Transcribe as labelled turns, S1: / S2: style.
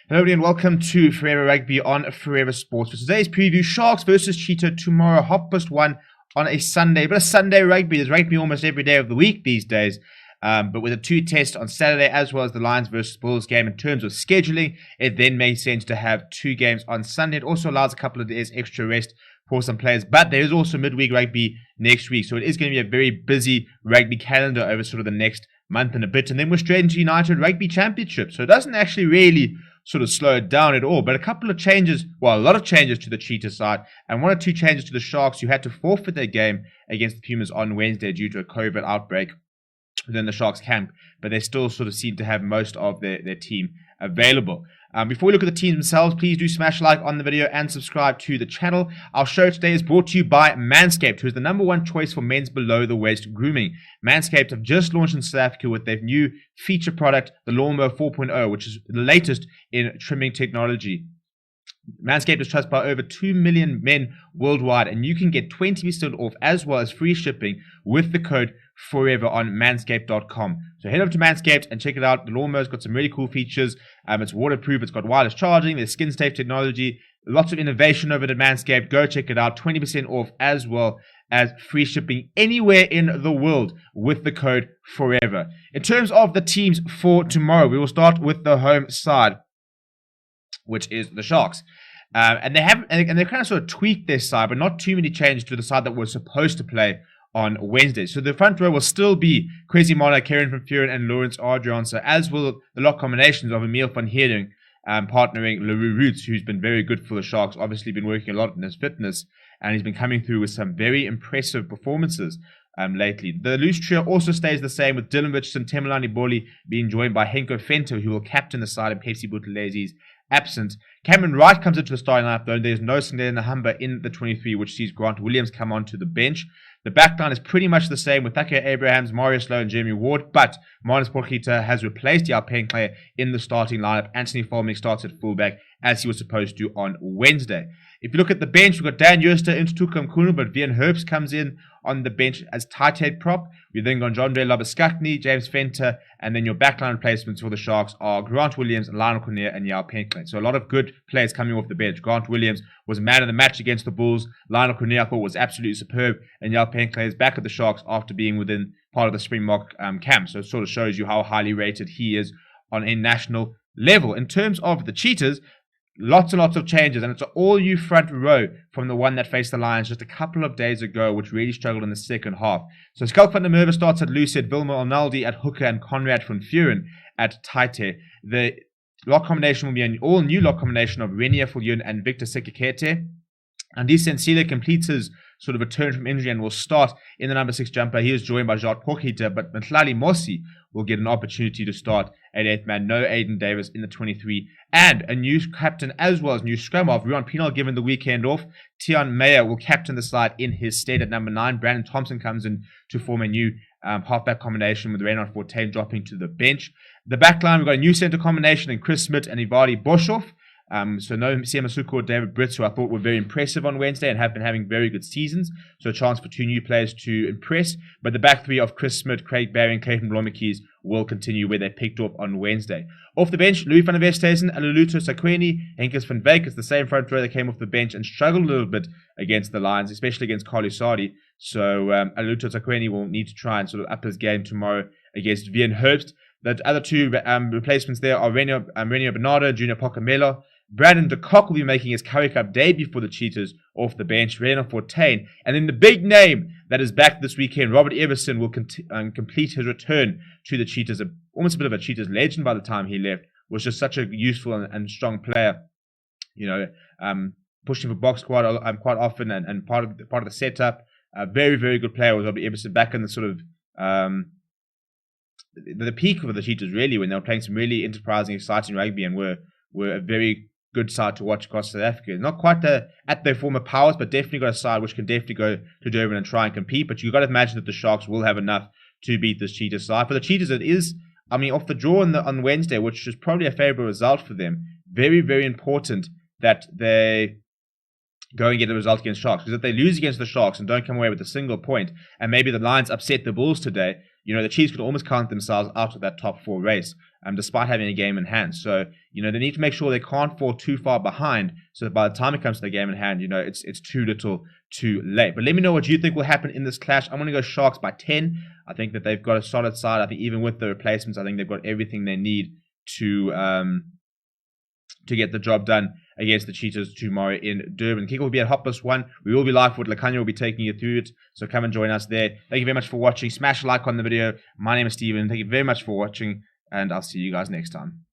S1: Hello everybody and welcome to Forever Rugby on Forever Sports. For today's preview, Sharks versus Cheetah tomorrow, 1:30 on a Sunday. But a Sunday rugby, there's rugby almost every day of the week these days. But with a 2 test on Saturday as well as the Lions versus Bulls game in terms of scheduling, it then makes sense to have 2 games on Sunday. It also allows a couple of days extra rest for some players. But there is also midweek rugby next week. So it is going to be a very busy rugby calendar over sort of the next month and a bit. And then we're straight into United Rugby Championship. So it doesn't actually really sort of slow it down at all. But a couple of changes, well, a lot of changes to the Cheetah side, and 1 or 2 changes to the Sharks, who had to forfeit their game against the Pumas on Wednesday due to a COVID outbreak within the Sharks camp, but they still sort of seem to have most of their team available. Before we look at the teams themselves, please do smash like on the video and subscribe to the channel. Our show today is brought to you by Manscaped, who is the #1 choice for men's below-the-waist grooming. Manscaped have just launched in South Africa with their new feature product, the Lawnmower 4.0, which is the latest in trimming technology. Manscaped is trusted by over 2 million men worldwide, and you can get 20% off as well as free shipping with the code FOREVER on manscaped.com. So head over to Manscaped and check it out. The lawnmower's got some really cool features. It's waterproof, it's got wireless charging, there's skin safe technology, lots of innovation over at Manscaped. Go check it out. 20% off as well as free shipping anywhere in the world with the code FOREVER. In terms of the teams for tomorrow, we will start with the home side, which is the Sharks. And they kind of sort of tweaked their side, but not too many changes to the side that was supposed to play on Wednesday. So the front row will still be Kwesi Mona, Kieran van Vuuren, and Lawrence Adrianse, as will the lock combinations of Emil van Heerding partnering Leroux Roots, who's been very good for the Sharks, obviously been working a lot on his fitness, and he's been coming through with some very impressive performances lately. The loose trio also stays the same, with Dylan Richardson, Temelani Boli being joined by Henko Venter, who will captain the side in Pepsi Buthelezzi's absent. Cameron Wright comes into the starting lineup, though. There's no Singlet Nahamba in the 23, which sees Grant Williams come onto the bench. The backline is pretty much the same with Thake Abrahams, Marius Lowe, and Jeremy Ward, but Marnus Potgieter has replaced Jaap Penkler in the starting lineup. Anthony Volming starts at fullback as he was supposed to on Wednesday. If you look at the bench, we've got Dan Jooste, Intutuka Mkhunu, but Vian Herbst comes in on the bench as tight head prop. We've then got John Labuschagne, James Venter, and then your backline replacements for the Sharks are Grant Williams, Lionel Cormier, and Jaap Penkler. So a lot of good players coming off the bench. Grant Williams was man of the match against the Bulls. Lionel Cormier, I thought, was absolutely superb, and Jaap Penkler is back at the Sharks after being within part of the Springbok camp. So it sort of shows you how highly rated he is on a national level. In terms of the Cheetahs, lots and lots of changes, and it's an all-new front row from the one that faced the Lions just a couple of days ago, which really struggled in the second half. So Schalk van der Merwe starts at Lucid, Wilma Arnaldi at hooker, and Conrad van Vuuren at tight head. The lock combination will be an all-new lock combination of Renier Viljoen and Victor Sekekete. And Sensile completes his sort of return from injury and will start in the #6 jumper. He is joined by Jacques Potgieter, but Mhlali Mosi will get an opportunity to start at 8th man. No Aiden Davis in the 23. And a new captain as well as new scrum half. Ruan Pienaar given the weekend off. Tian Meyer will captain the side in his stead at #9. Brandon Thompson comes in to form a new halfback combination with Reynard Fortuin dropping to the bench. The back line, we've got a new centre combination in Chris Smith and Ivadi Boshoff. So no Siamasuku or David Brits, who I thought were very impressive on Wednesday and have been having very good seasons. So a chance for 2 new players to impress. But the back 3 of Chris Smith, Craig Barry, and Clayton Blomekeys will continue where they picked up on Wednesday. Off the bench, Louis van der Westhuizen, Aluluto Sakweni, Henkes van Wyk. It's the same front row that came off the bench and struggled a little bit against the Lions, especially against Carlu Sadi. So Aluluto Sakweni will need to try and sort of up his game tomorrow against Vian Herbst. The other 2 replacements there are Renio Bernardo, Junior Pocamelo. Brandon de Kock will be making his Currie Cup debut for the Cheetahs off the bench, Reynard Fortuin. And then the big name that is back this weekend, Robert Everson, will complete his return to the Cheetahs. Almost a bit of a Cheetahs legend by the time he left. Was just such a useful and strong player. You know, pushing for box quite often and part of the setup. A very, very good player was Robert Everson, back in the sort of the peak of the Cheetahs, really, when they were playing some really enterprising, exciting rugby and were a very good side to watch across South Africa. Not quite at their former powers, but definitely got a side which can definitely go to Durban and try and compete. But you've got to imagine that the Sharks will have enough to beat this Cheetahs side. For the Cheetahs, it is, I mean, off the draw on Wednesday, which is probably a favourable result for them. Very, very important that they go and get a result against Sharks. Because if they lose against the Sharks and don't come away with a single point, and maybe the Lions upset the Bulls today, you know, the Chiefs could almost count themselves out of that top 4 race. despite having a game in hand. So, they need to make sure they can't fall too far behind so that by the time it comes to the game in hand, it's too little too late. But let me know what you think will happen in this clash. I'm going to go Sharks by 10. I think that they've got a solid side. I think even with the replacements, I think they've got everything they need to get the job done against the Cheetahs tomorrow in Durban. Kick will be at +1. We will be live for it. Lakanya will be taking you through it, so come and join us there. Thank you very much for watching. Smash a like on the video. My name is Steven. Thank you very much for watching, and I'll see you guys next time.